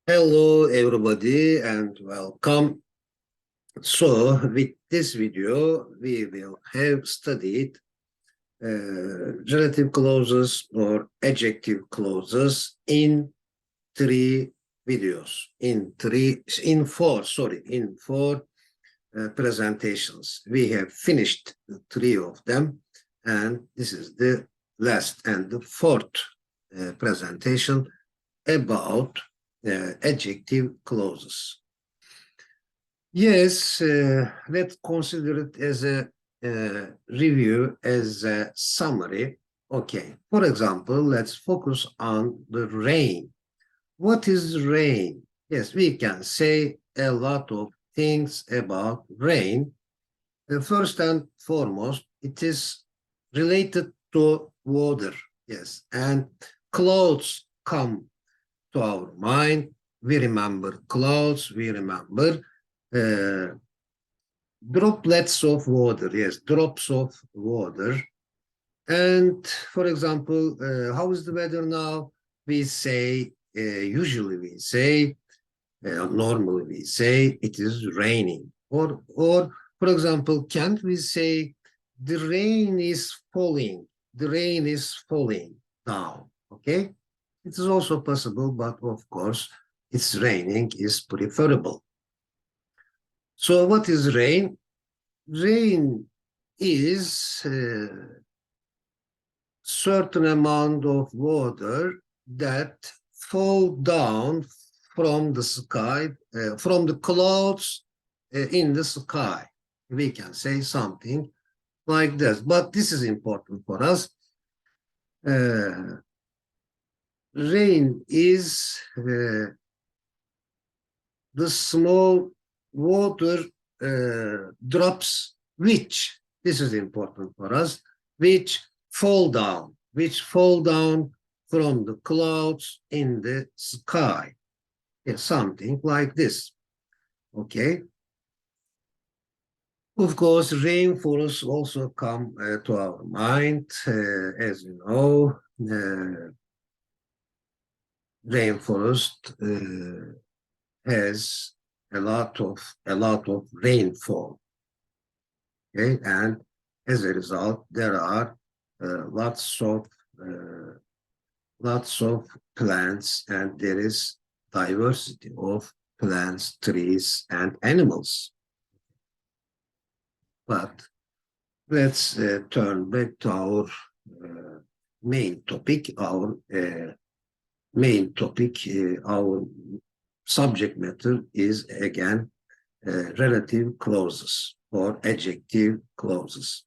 Hello everybody and welcome. So with this video we will have studied relative clauses or adjective clauses in three videos, in four presentations. We have finished three of them and this is the last and the fourth presentation about adjective clauses. Yes, let's consider it as a review, as a summary. Okay, for example, let's focus on the rain. What is rain? Yes, we can say a lot of things about rain. First and foremost, it is related to water. Yes, and clouds come to our mind. We remember clouds, we remember uh, droplets of water, yes, drops of water. And for example, how is the weather now? We say, usually we say, normally we say it is raining. Or for example, can't we say the rain is falling? The rain is falling down, okay? It is also possible, but of course, it's raining is preferable. So what is rain? Rain is a certain amount of water that fall down from the sky, from the clouds in the sky. We can say something like this, but this is important for us. Rain is the small water drops, which, this is important for us, which fall down from the clouds in the sky. Yeah, something like this, okay? Of course, rainforests also come to our mind, as you know. Rainforest has a lot of rainfall, okay, and as a result there are lots of plants, and there is diversity of plants, trees, and animals. But let's turn back to our main topic. Our subject matter is again relative clauses or adjective clauses.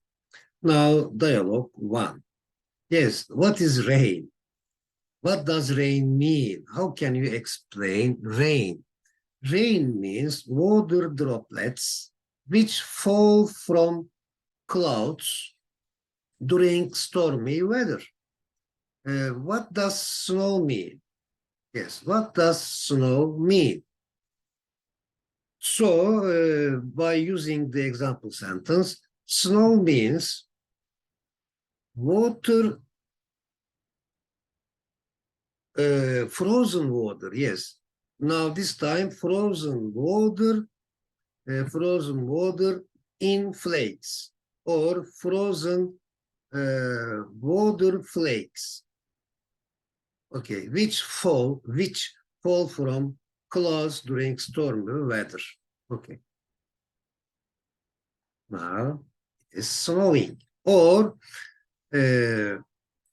Now, dialogue one. Yes, what is rain? What does rain mean? How can you explain rain? Rain means water droplets which fall from clouds during stormy weather. What does snow mean? Yes, what does snow mean? So, by using the example sentence, snow means water, frozen water, yes. Now this time frozen water in flakes, or frozen water flakes. Okay, which fall from clouds during stormy weather. Okay. Now it's snowing, or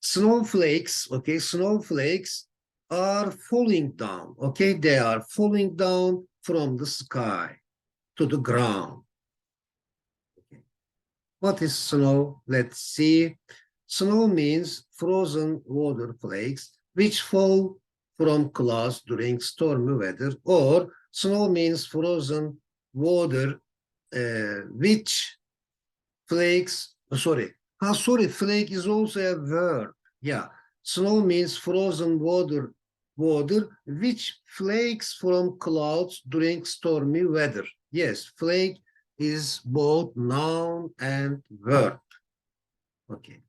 snowflakes. Okay, snowflakes are falling down. Okay, they are falling down from the sky to the ground. Okay. What is snow? Let's see. Snow means frozen water flakes which fall from clouds during stormy weather, or snow means frozen water which flakes, flake is also a verb. Yeah, snow means frozen water which flakes from clouds during stormy weather. Yes, flake is both noun and verb. Okay.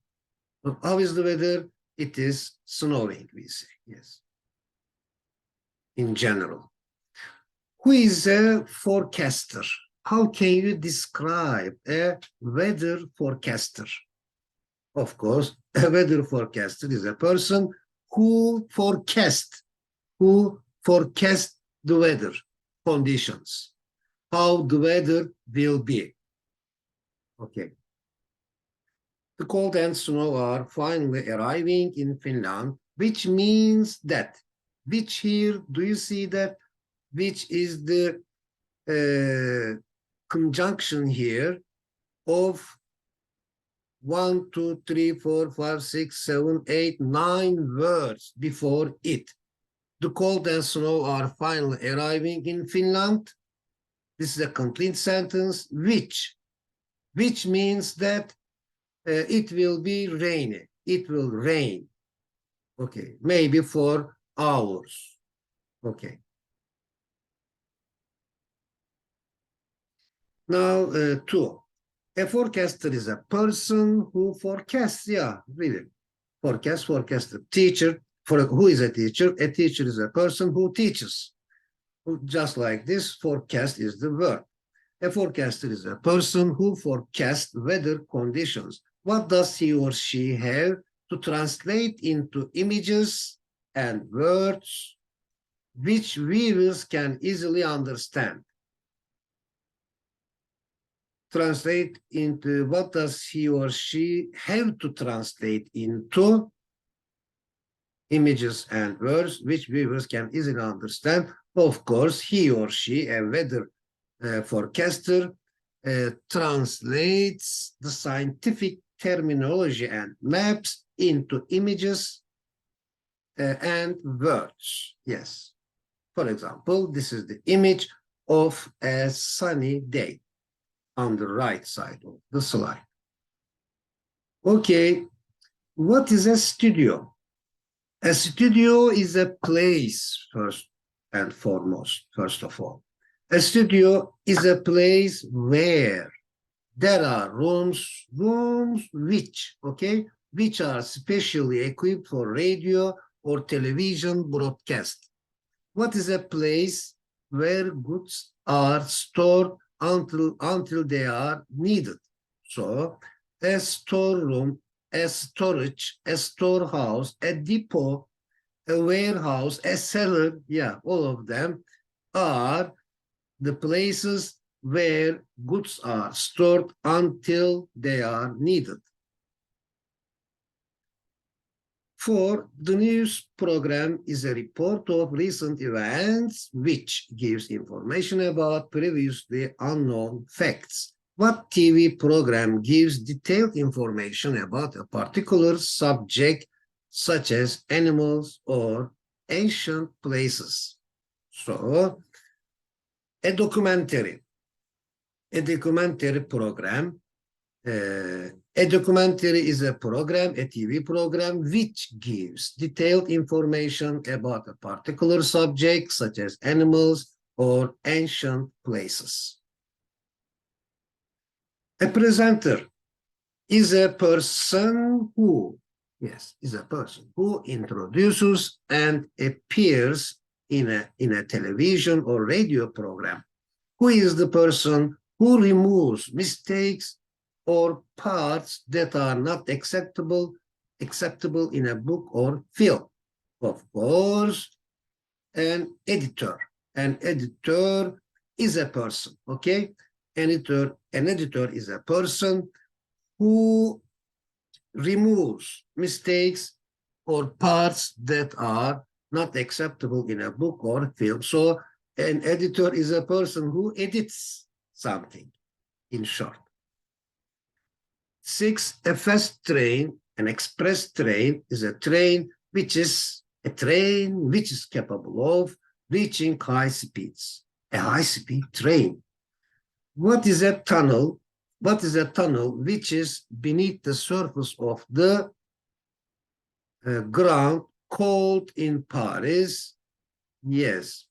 But how is the weather? It is snowing, we say, yes. in general. Who is a forecaster? How can you describe a weather forecaster? Of course, a weather forecaster is a person who forecasts the weather conditions, how the weather will be. Okay. The cold and snow are finally arriving in Finland, which means that, which here, do you see that? Which is the conjunction here of 1, 2, 3, 4, 5, 6, 7, 8, 9 words before it. The cold and snow are finally arriving in Finland. This is a complete sentence, which means that it will be rainy. It will rain. Okay, maybe for hours. Okay. Now, 2. A forecaster is a person who forecasts. Yeah, really. Forecaster. Teacher, who is a teacher? A teacher is a person who teaches. Just like this, forecast is the verb. A forecaster is a person who forecasts weather conditions. What does he or she have to translate into images and words which viewers can easily understand? Translate into, what does he or she have to translate into images and words which viewers can easily understand? Of course, he or she, a weather forecaster, translates the scientific terminology and maps into images and words. Yes. For example, this is the image of a sunny day on the right side of the slide. Okay, what is a studio? A studio is a place, first and foremost, first of all. A studio is a place where there are rooms which are specially equipped for radio or television broadcast. What is a place where goods are stored until they are needed? So, a storeroom, a storage, a storehouse, a depot, a warehouse, a cellar, yeah, all of them are the places where goods are stored until they are needed. 4, the news program is a report of recent events which gives information about previously unknown facts. What TV program gives detailed information about a particular subject, such as animals or ancient places? So, a documentary program. A documentary is a program, a TV program, which gives detailed information about a particular subject, such as animals or ancient places. A presenter is a person who, introduces and appears in a television or radio program. Who is the person who removes mistakes or parts that are not acceptable in a book or film? Of course, an editor. An editor is a person, okay? An editor is a person who removes mistakes or parts that are not acceptable in a book or film. So an editor is a person who edits something, in short. 6, a fast train, an express train, is a train which is capable of reaching high speeds. A high-speed train. What is a tunnel? What is a tunnel which is beneath the surface of the ground, called in Paris? Yes.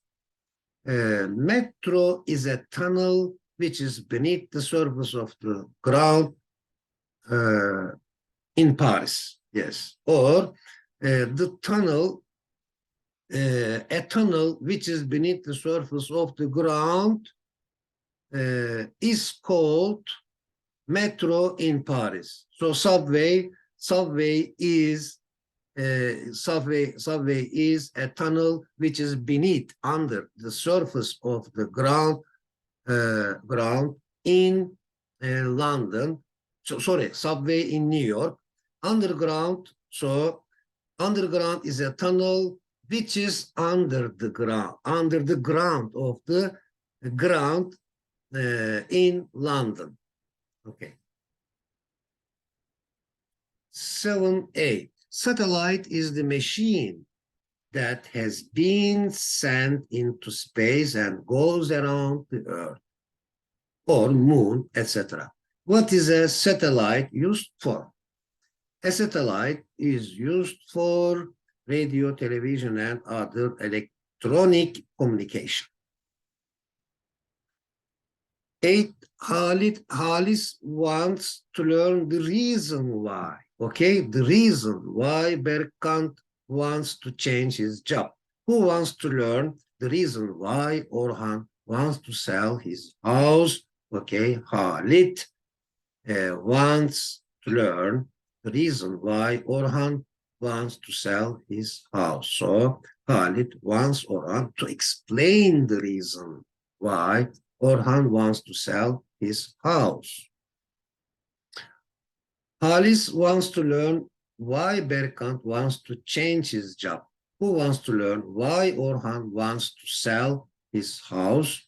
Metro is a tunnel which is beneath the surface of the ground in Paris. Yes. Or the tunnel a tunnel which is beneath the surface of the ground is called metro in Paris. So subway is a tunnel which is beneath, under the surface of the ground in London. So sorry, subway in New York. Underground. So underground is a tunnel which is under the ground of the ground in London. Okay. 7A. Satellite is the machine that has been sent into space and goes around the Earth or moon, etc. What is a satellite used for? A satellite is used for radio, television, and other electronic communication. 8. Halis wants to learn the reason why. Okay, the reason why Berkant wants to change his job. Who wants to learn the reason why Orhan wants to sell his house? Okay, Halit wants to learn the reason why Orhan wants to sell his house. So Halit wants Orhan to explain the reason why Orhan wants to sell his house. Halis wants to learn why Berkant wants to change his job. Who wants to learn why Orhan wants to sell his house?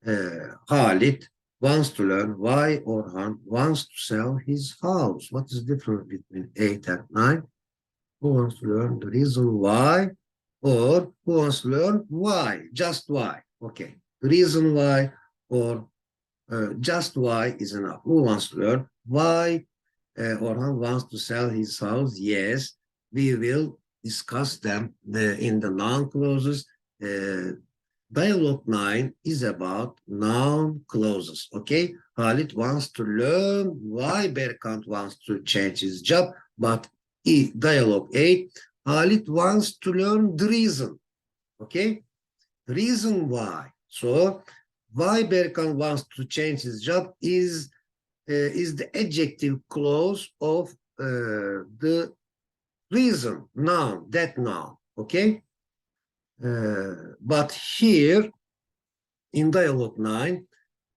Halit wants to learn why Orhan wants to sell his house. What is the difference between 8 and 9? Who wants to learn the reason why? Or who wants to learn why? Just why? Okay. The reason why or just why is enough. Who wants to learn why Orhan wants to sell his house? Yes, we will discuss them in the noun clauses. Dialogue 9 is about noun clauses. Okay, Halit wants to learn why Berkant wants to change his job, but dialogue 8, Halit wants to learn the reason. Okay, the reason why. So why Berkant wants to change his job is the adjective clause of the reason, noun, that noun, okay? But here, in dialogue 9,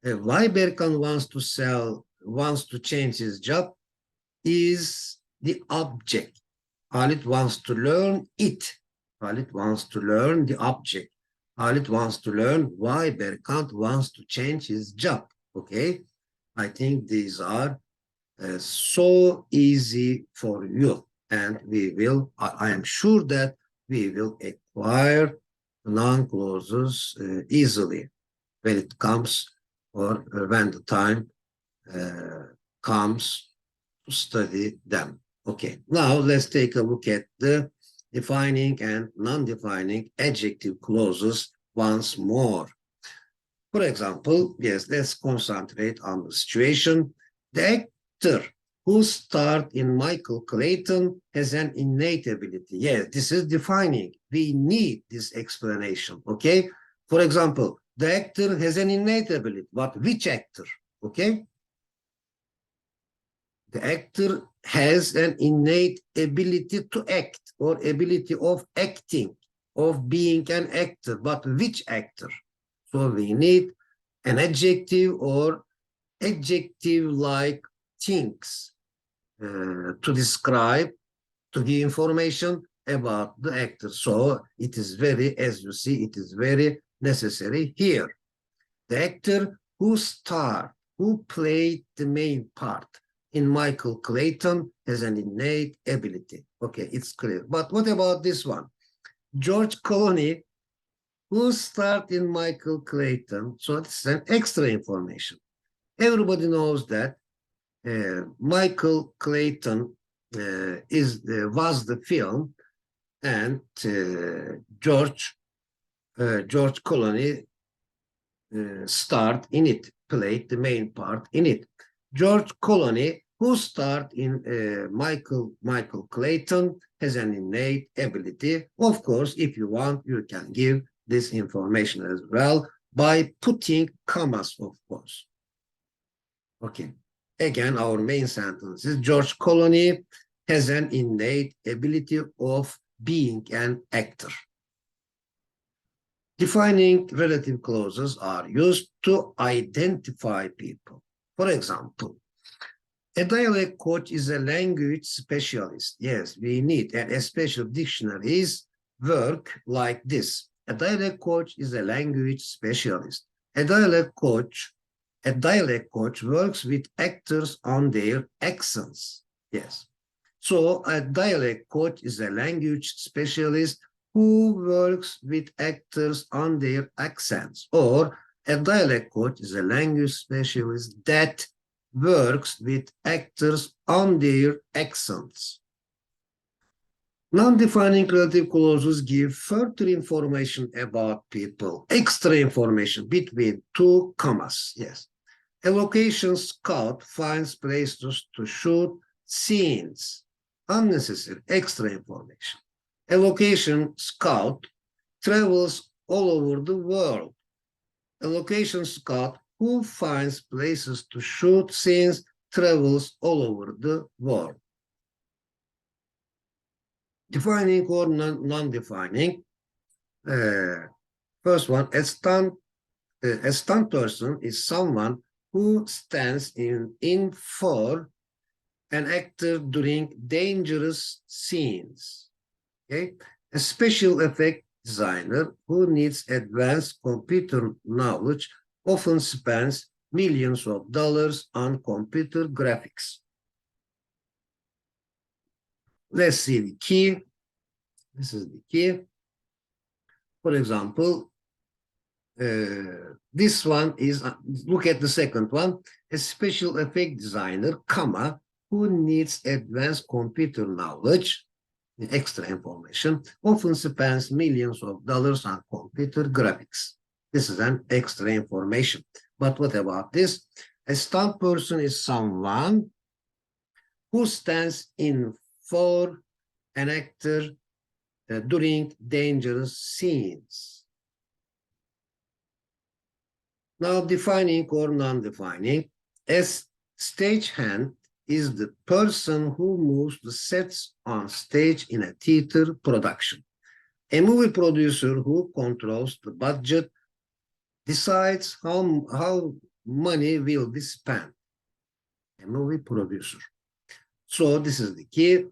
why Berkant wants to change his job is the object. Halit wants to learn it. Halit wants to learn the object. Halit wants to learn why Berkant wants to change his job, okay? I think these are so easy for you, and we will, I am sure that we will acquire noun clauses easily when it comes or when the time comes to study them. Okay, now let's take a look at the defining and non-defining adjective clauses once more. For example, yes, let's concentrate on the situation. The actor who starred in Michael Clayton has an innate ability. Yes, this is defining. We need this explanation, okay? For example, the actor has an innate ability, but which actor, okay? The actor has an innate ability to act or ability of acting, of being an actor, but which actor? So we need an adjective or adjective-like things to describe, to give information about the actor. So it is very, as you see, it is very necessary here. The actor who starred, who played the main part in Michael Clayton has an innate ability. Okay, it's clear. But what about this one? George Clooney, who starred in Michael Clayton. So it's an extra information. Everybody knows that Michael Clayton was the film, and George Clooney starred in it, played the main part in it. George Clooney, who starred in Michael Clayton, has an innate ability. Of course, if you want, you can give this information as well by putting commas, of course. Okay. Again, our main sentence is George Clooney has an innate ability of being an actor. Defining relative clauses are used to identify people. For example, a dialect coach is a language specialist. Yes, we need, and especially dictionaries work like this. A dialect coach is a language specialist. A dialect coach works with actors on their accents. Yes. So a dialect coach is a language specialist who works with actors on their accents. Or a dialect coach is a language specialist that works with actors on their accents. Non-defining relative clauses give further information about people, extra information between two commas. Yes. A location scout finds places to shoot scenes. Unnecessary, extra information. A location scout travels all over the world. A location scout who finds places to shoot scenes travels all over the world. Defining or non-defining. First one, a stunt person is someone who stands in for an actor during dangerous scenes. Okay? A special effect designer who needs advanced computer knowledge often spends millions of dollars on computer graphics. Let's see the key. This is the key. For example, this one is, look at the second one, a special effect designer, comma, who needs advanced computer knowledge, extra information, often spends millions of dollars on computer graphics. This is an extra information. But what about this? A stunt person is someone who stands in for an actor during dangerous scenes. Now, defining or non-defining. As stagehand is the person who moves the sets on stage in a theater production. A movie producer who controls the budget decides how money will be spent. A movie producer. So this is the key.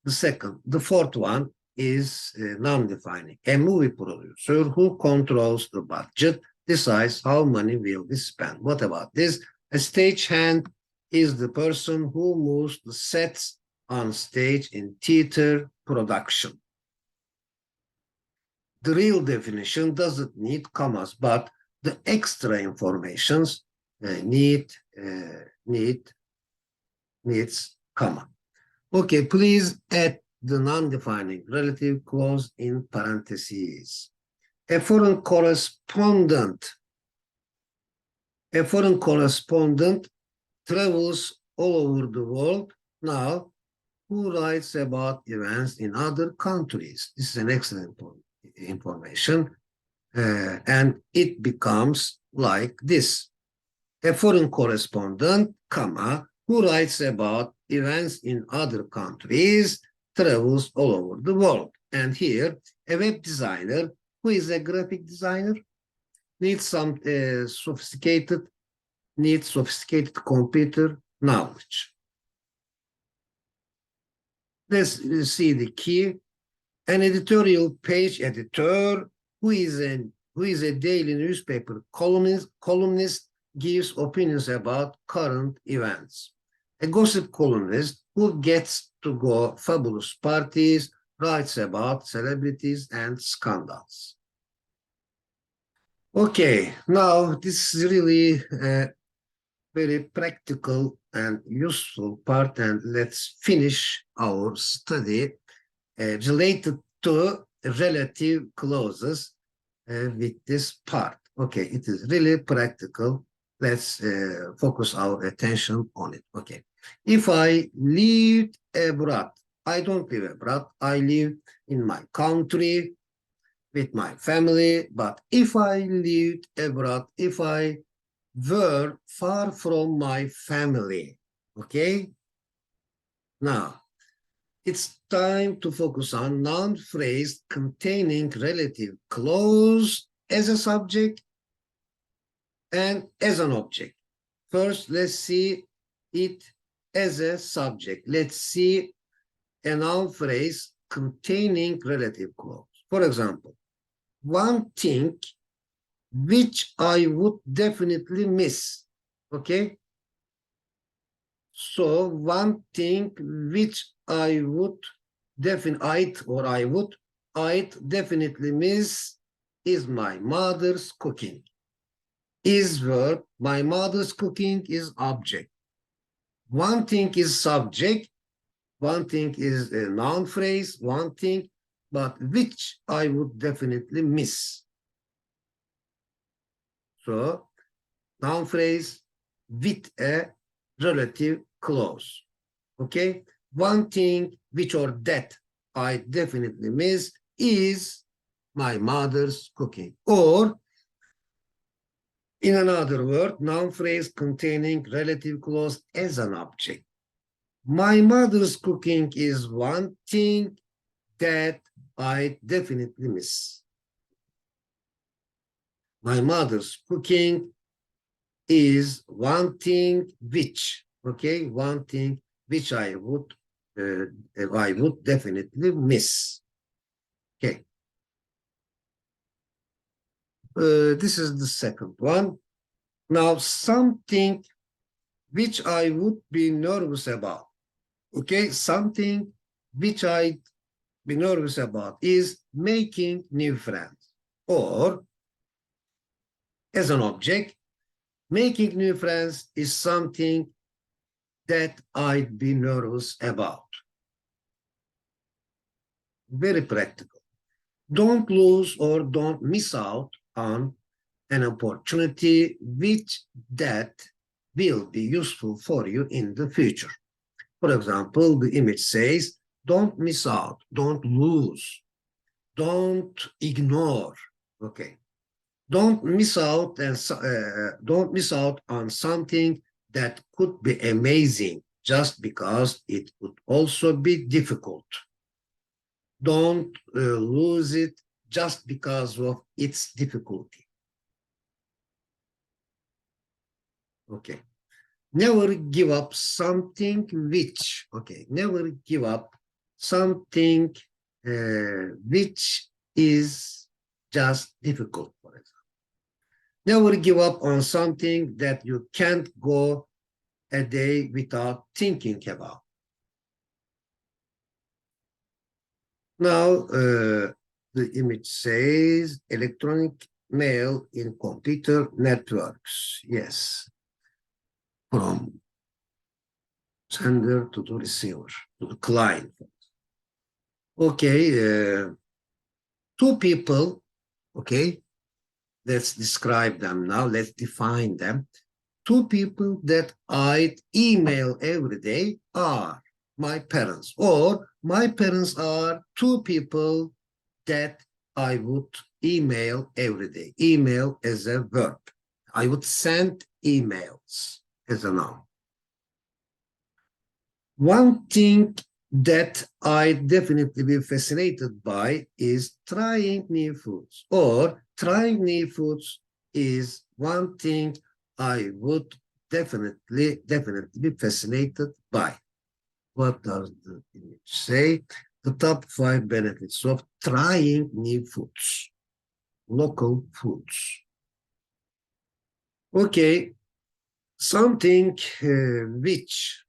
The fourth one is non-defining. A movie producer who controls the budget decides how money will be spent. What about this? A stagehand is the person who moves the sets on stage in theater production. The real definition doesn't need commas, but the extra informations needs comma. Okay, please add the non-defining relative clause in parentheses. A foreign correspondent travels all over the world now who writes about events in other countries. This is an excellent information, and it becomes like this. A foreign correspondent, comma, who writes about events in other countries travels all over the world. And here, a web designer who is a graphic designer needs some sophisticated computer knowledge. Let's see the key. An editorial page editor who is a daily newspaper columnist gives opinions about current events. A gossip columnist who gets to go fabulous parties writes about celebrities and scandals. Okay, now this is really a very practical and useful part, and let's finish our study related to relative clauses with this part. Okay, it is really practical. Let's focus our attention on it. Okay, if I lived abroad, I don't live abroad. I live in my country with my family. But if I lived abroad, if I were far from my family, okay? Now, it's time to focus on noun phrase containing relative clause as a subject and as an object. First, let's see it as a subject. Let's see a noun phrase containing relative clause. For example, one thing which I would definitely miss. Okay? So one thing which I would I'd definitely miss is my mother's cooking. Is verb, my mother's cooking is object. One thing is subject, one thing is a noun phrase, one thing, but which I would definitely miss. So, noun phrase with a relative clause. Okay? One thing which or that I definitely miss is my mother's cooking. Or, in another word, noun phrase containing relative clause as an object. My mother's cooking is one thing that I definitely miss. My mother's cooking is one thing which, okay, one thing which I would definitely miss. Okay. This is the second one. Now, something which I would be nervous about. Okay, something which I'd be nervous about is making new friends. Or, as an object, making new friends is something that I'd be nervous about. Very practical. Don't lose or don't miss out on an opportunity which that will be useful for you in the future. For example, the image says, don't miss out, don't lose, don't ignore. Okay. Don't miss out don't miss out on something that could be amazing just because it could also be difficult. Don't lose it just because of its difficulty. Okay. Never give up something which, okay, never give up something which is just difficult, for example. Never give up on something that you can't go a day without thinking about. Now, the image says electronic mail in computer networks. Yes. From sender to the receiver, to the client. Okay. Two people, okay. Let's describe them now. Let's define them. Two people that I email every day are my parents, or my parents are two people that I would email every day. Email as a verb. I would send emails as a noun. One thing that I definitely be fascinated by is trying new foods, or trying new foods is one thing I would definitely be fascinated by. What does the image say? The top 5 benefits of trying new foods, local foods. Okay, something which,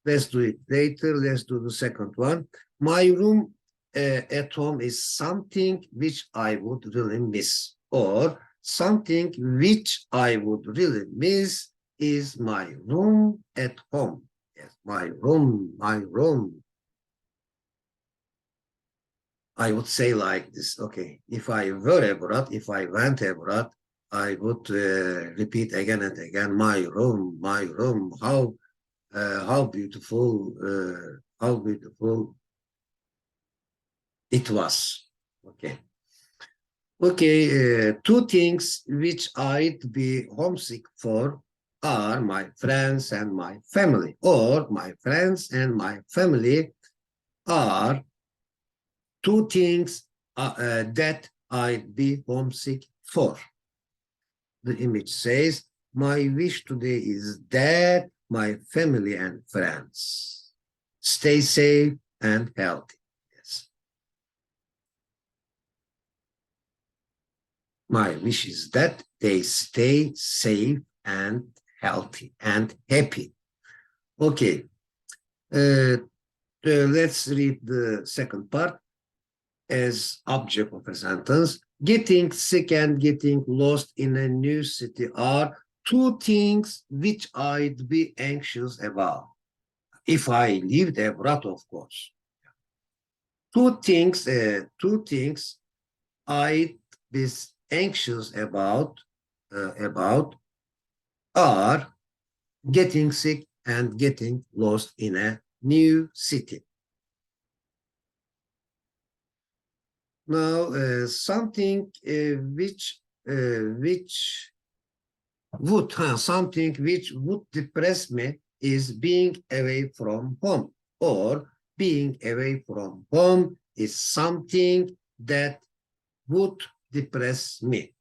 let's do it later. Let's do the second one. My room at home is something which I would really miss, or something which I would really miss is my room at home. Yes, my room. I would say like this, okay, if I were abroad, if I went abroad, I would repeat again and again, my room, how beautiful how beautiful it was. Okay. Okay, two things which I'd be homesick for are my friends and my family, or my friends and my family are two things that I'd be homesick for. The image says, my wish today is that my family and friends stay safe and healthy. Yes. My wish is that they stay safe and healthy and happy. Okay, let's read the second part as object of a sentence. Getting sick and getting lost in a new city are two things which I'd be anxious about. If I lived abroad, of course. Two things I'd be anxious about are getting sick and getting lost in a new city. Now, something which would depress me is being away from home, or being away from home is something that would depress me.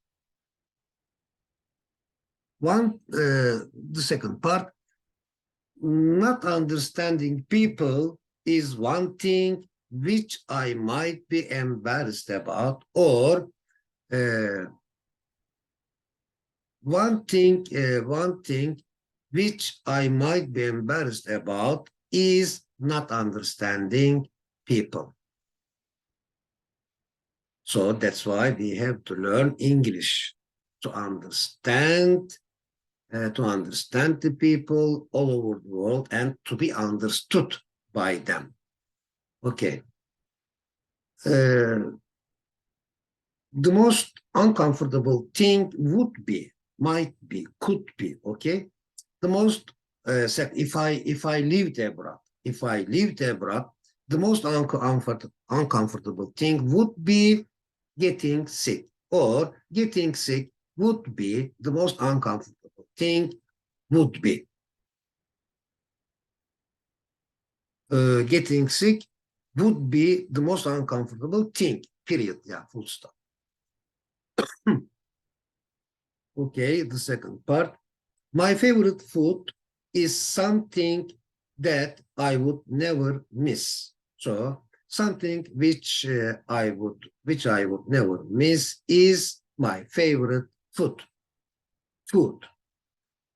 The second part, not understanding people is one thing which I might be embarrassed about, or one thing which I might be embarrassed about is not understanding people. So that's why we have to learn English to understand the people all over the world and to be understood by them. Okay. The most uncomfortable thing might be, could be, okay? The most, if I lived abroad, the most uncomfortable thing would be getting sick, or getting sick would be the most uncomfortable thing would be. Getting sick would be the most uncomfortable thing, period, yeah, full stop. Okay, the second part. My favorite food is something that I would never miss. So something which I would never miss is my favorite food.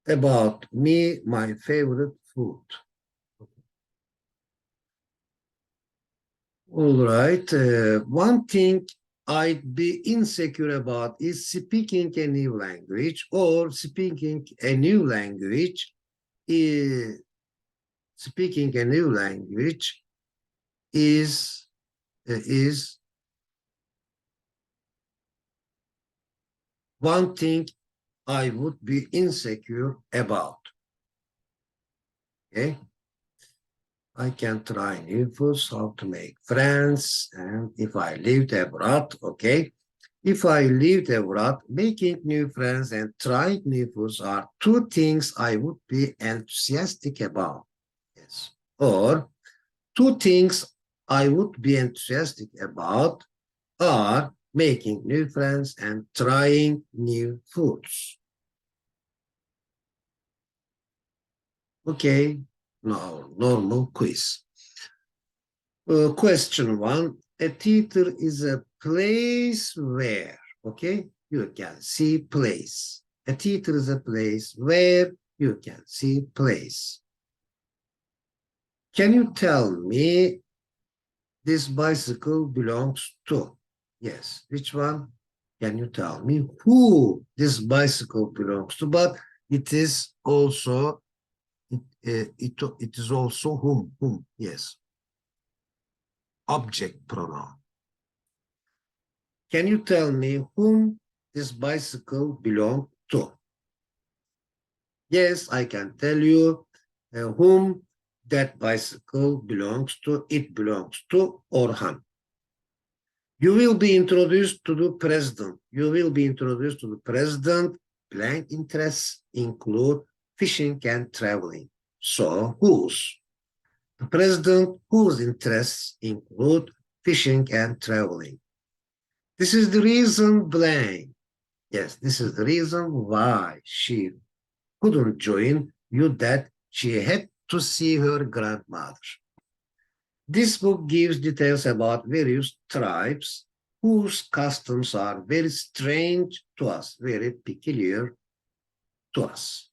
About me, my favorite food. All right. One thing I'd be insecure about is speaking a new language, or speaking a new language is is one thing I would be insecure about. Okay. I can try new foods, how to make friends, and if I lived abroad, okay. If I lived abroad, making new friends and trying new foods are two things I would be enthusiastic about. Yes. Or two things I would be enthusiastic about are making new friends and trying new foods. Okay, now normal quiz. Question one, a theater is a place where, okay, you can see place. A theater is a place where you can see place. Can you tell me this bicycle belongs to? Yes, which one? Can you tell me who this bicycle belongs to? But it is also, it is also whom, yes. Object pronoun. Can you tell me whom this bicycle belongs to? Yes, I can tell you whom That bicycle belongs to, it belongs to Orhan. You will be introduced to the president. You will be introduced to the president. Blank interests include fishing and traveling. So, whose? The president whose interests include fishing and traveling. This is the reason blank. Yes, this is the reason why she couldn't join you, that she had to see her grandmother. This book gives details about various tribes whose customs are very strange to us, very peculiar to us.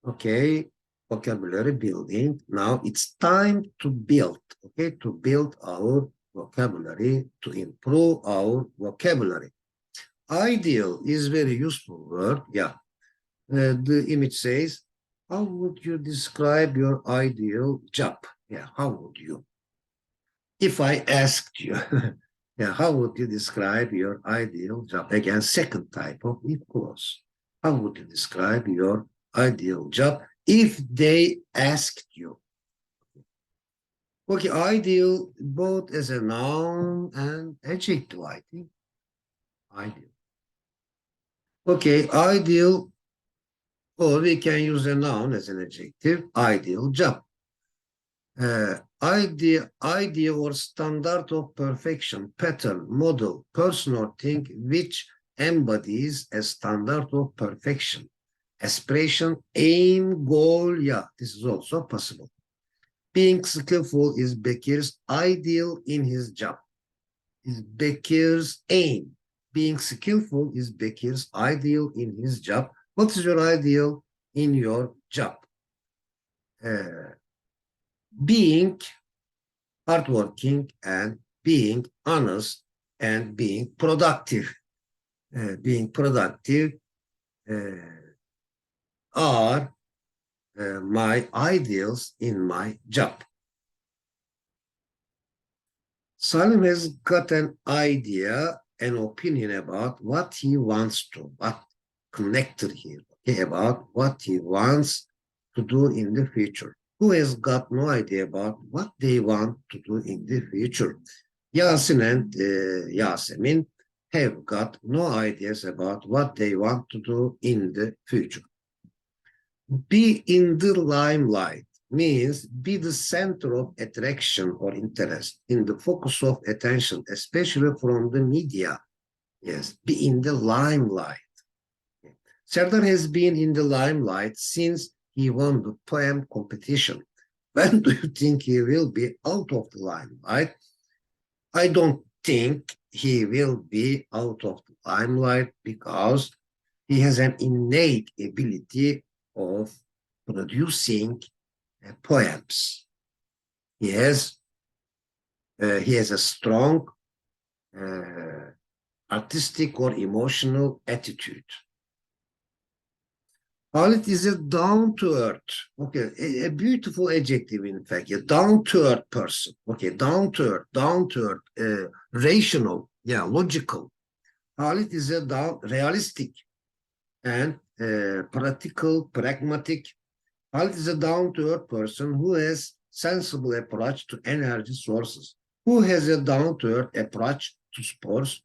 Okay, vocabulary building. Now it's time to build, okay, to build our vocabulary, to improve our vocabulary. Ideal is very useful word, yeah. The image says, how would you describe your ideal job? Yeah, how would you? If I asked you, yeah, how would you describe your ideal job? Again, second type of if clause. How would you describe your ideal job if they asked you? Okay, ideal both as a noun and adjective, I think. Ideal. Okay, ideal, or we can use a noun as an adjective, ideal job. Idea or standard of perfection, pattern, model, person or thing which embodies a standard of perfection, aspiration, aim, goal, yeah, this is also possible. Being skillful is Bekir's ideal in his job, is Bekir's aim. Being skillful is Bekir's ideal in his job. What is your ideal in your job? Being hardworking and being honest and being productive. Being productive are my ideals in my job. Salim has got an idea, an opinion about what he wants to, what connected here, okay, about what he wants to do in the future. Who has got no idea about what they want to do in the future? Yasin and Yasemin have got no ideas about what they want to do in the future. Be in the limelight means be the center of attraction or interest, in the focus of attention, especially from the media. Yes, be in the limelight. Serdar has been in the limelight since he won the poem competition. When do you think he will be out of the limelight? I don't think he will be out of the limelight because he has an innate ability of producing poems. He has a strong artistic or emotional attitude. Khalid is a down-to-earth, okay, a beautiful adjective, in fact, a down-to-earth person, okay, down-to-earth, rational, yeah, logical. Khalid is a realistic and practical, pragmatic. Khalid is a down-to-earth person who has sensible approach to energy sources, who has a down-to-earth approach to sports.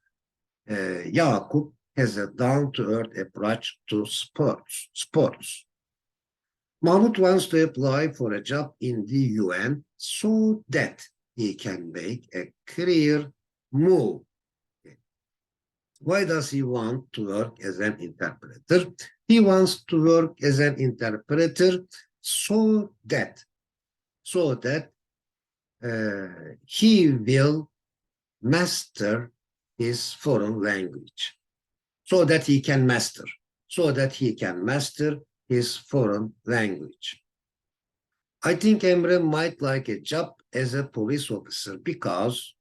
Yakup has a down-to-earth approach to sports. Mahmoud wants to apply for a job in the UN so that he can make a career move. Why does he want to work as an interpreter? He wants to work as an interpreter so that he will master his foreign language. So that he can master his foreign language. I think Emre might like a job as a police officer because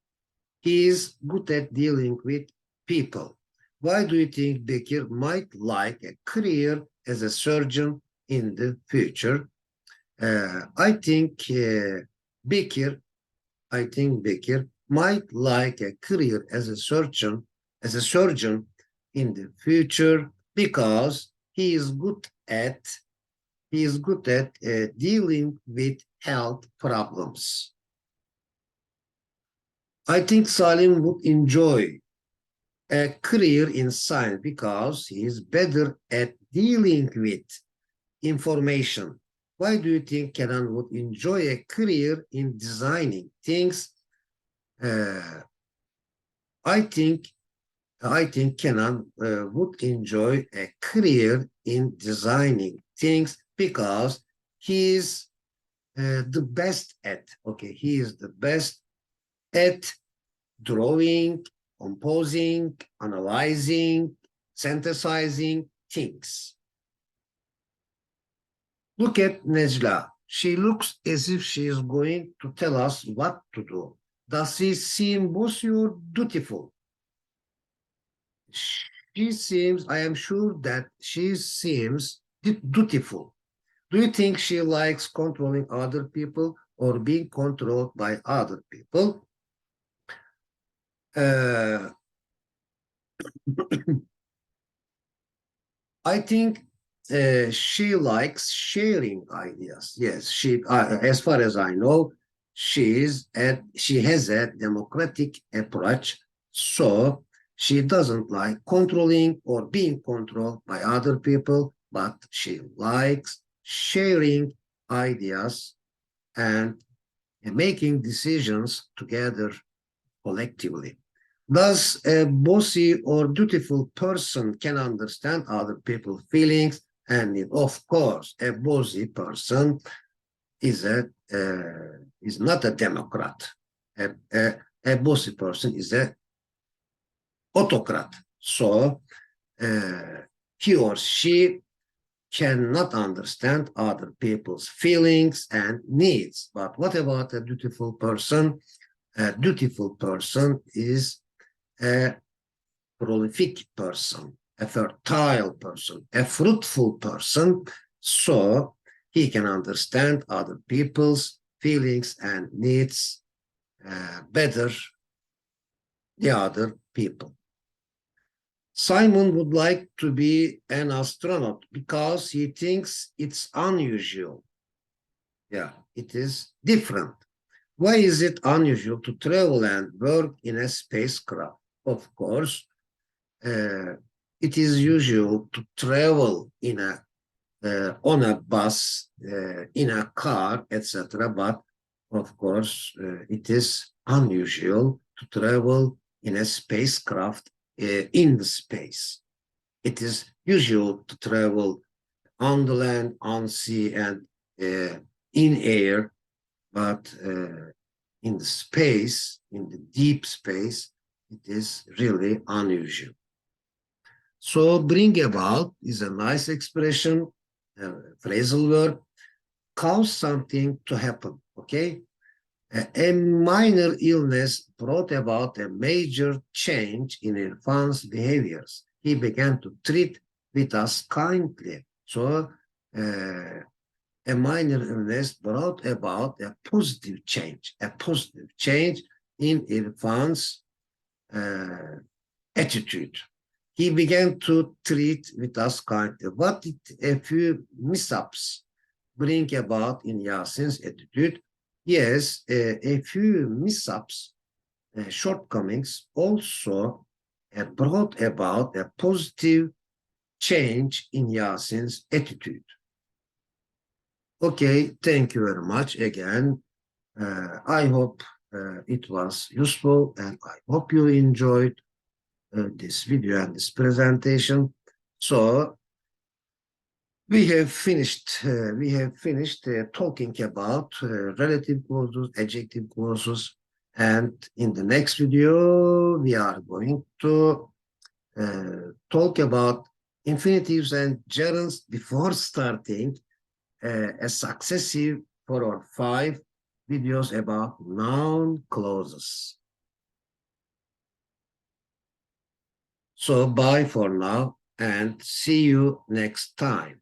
he is good at dealing with people. Why do you think Bekir might like a career as a surgeon in the future? I think Bekir might like a career as a surgeon in the future because he is good at He is good at dealing with health problems. I think Salim would enjoy a career in science because he is better at dealing with information. Why do you think Kenan would enjoy a career in designing things? Uh, I think Kenan would enjoy a career in designing things because he is the best at. Okay, he is the best at drawing, composing, analyzing, synthesizing things. Look at Nezla. She looks as if she is going to tell us what to do. Does she seem bossy or dutiful? She seems, I am sure that she seems dutiful. Do you think she likes controlling other people or being controlled by other people? I think she likes sharing ideas. Yes, as far as I know, she has a democratic approach. So she doesn't like controlling or being controlled by other people, but she likes sharing ideas and making decisions together collectively. Thus, a bossy or dutiful person can understand other people's feelings, and of course, a bossy person is not a democrat. A bossy person is a autocrat. So he or she cannot understand other people's feelings and needs. But what about a dutiful person? A dutiful person is a prolific person, a fertile person, a fruitful person, so he can understand other people's feelings and needs better the other people. Simon would like to be an astronaut because he thinks it's unusual. Yeah, it is different. Why is it unusual to travel and work in a spacecraft? Of course, it is usual to travel in on a bus, in a car, etc. But of course, it is unusual to travel in a spacecraft in the space. It is usual to travel on the land, on sea, and in air, but in the space, in the deep space, it is really unusual. So bring about is a nice expression, phrasal verb, cause something to happen, okay? A minor illness brought about a major change in Irfan's behaviors. He began to treat with us kindly. So a minor illness brought about a positive change in Irfan's attitude. He began to treat with us kindly. What did a few mishaps bring about in Yasin's attitude? Yes, a few mishaps, shortcomings also brought about a positive change in Yasin's attitude. Okay, thank you very much again. I hope it was useful, and I hope you enjoyed this video and this presentation. So we have finished talking about relative clauses, adjective clauses, and in the next video we are going to talk about infinitives and gerunds before starting a successive 4 or 5 videos about noun clauses. So bye for now and see you next time.